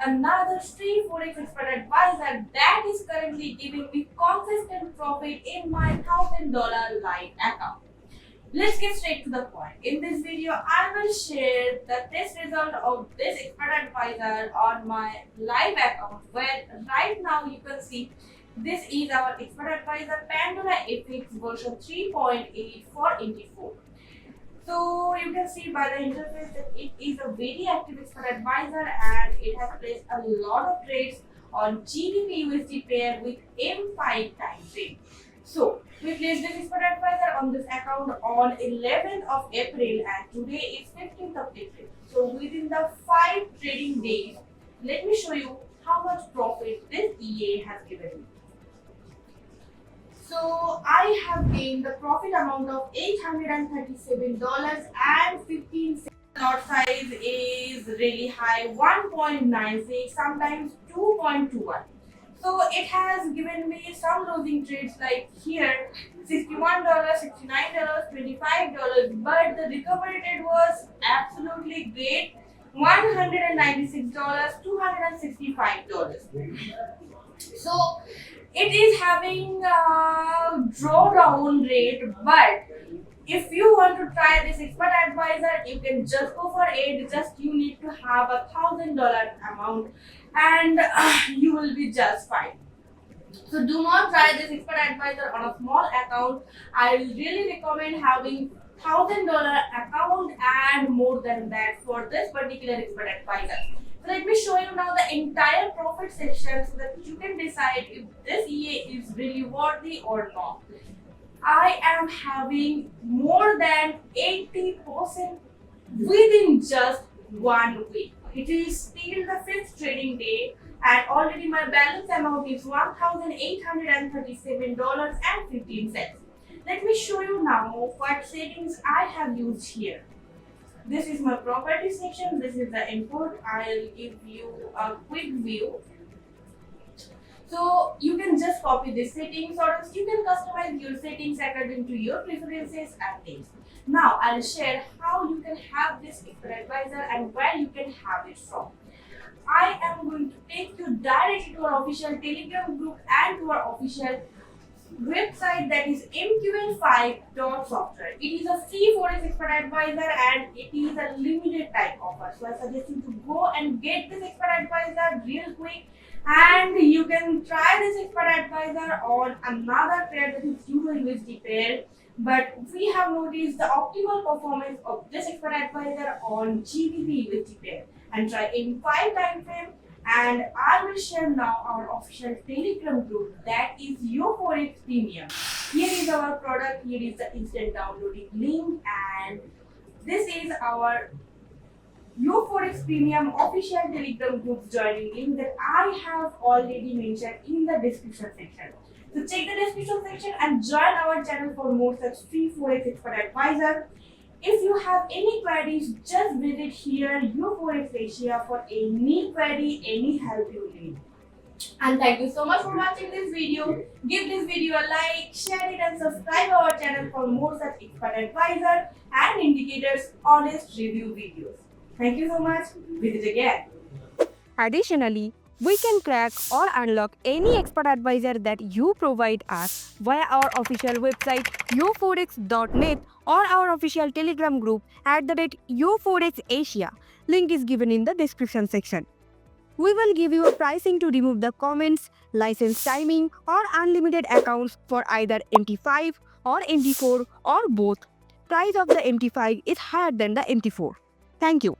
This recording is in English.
another free forex expert advisor that is currently giving me consistent profit in my $1,000 live account. Let's get straight to the point. In this video, I will share the test result of this expert advisor on my live account, where right now you can see this is our expert advisor Pandora FX version 3.8 for MT4. So you can see by the interface that it is a very active expert advisor and it has placed a lot of trades on GBP USD pair with M5 time frame. So we placed this expert advisor on this account on 11th of April and today is 15th of April. So within the 5 trading days, let me show you how much profit this EA has given me. So I have gained the profit amount of $837.15. Lot size is really high, 1.96, sometimes 2.21. So it has given me some losing trades like here $61, $69, $25, but the recovery trade was absolutely great, $196, $265. So it is having a drawdown rate, but if you want to try this expert advisor, you can just go for it. Just you need to have $1,000 amount and you will be just fine. So do not try this expert advisor on a small account. I will really recommend having $1,000 account and more than that for this particular expert advisor. So let me show you now the entire profit section so that you can decide if this EA is really worthy or not. I am having more than 80% within just 1 week. It is still the 5th trading day and already my balance amount is $1,837.15. Let me show you now what settings I have used here. This is my property section. This is the input. I'll give you a quick view. So you can just copy the settings or else you can customize your settings according to your preferences and needs. Now I'll share how you can have this expert advisor and where you can have it from. I am going to take you directly to our official Telegram group and to our official website, that is mqn5.software. It is a free forex expert advisor and it is a limited time offer. So I suggest you to go and get this expert advisor real quick, and you can try this expert advisor on another pair, that is Euro USD pair. But we have noticed the optimal performance of this expert advisor on GBP USD pair and try in 5 time frame. And I will share now our official Telegram group, that is YoForex Premium. Here is our product, here is the instant downloading link, and this is our YoForex Premium official Telegram group joining link that I have already mentioned in the description section. So check the description section and join our channel for more such free forex expert advisor. If you have any queries, just visit here YoForex Asia for any query, any help you need. And thank you so much for watching this video. Give this video a like, share it and subscribe our channel for more such expert advisor and indicators honest review videos. Thank you so much. Visit again. Additionally, we can crack or unlock any expert advisor that you provide us via our official website yoforex.net or our official Telegram group @YoForex Asia. Link is given in the description section. We will give you a pricing to remove the comments, license timing or unlimited accounts for either MT5 or MT4 or both. Price of the MT5 is higher than the MT4. Thank you.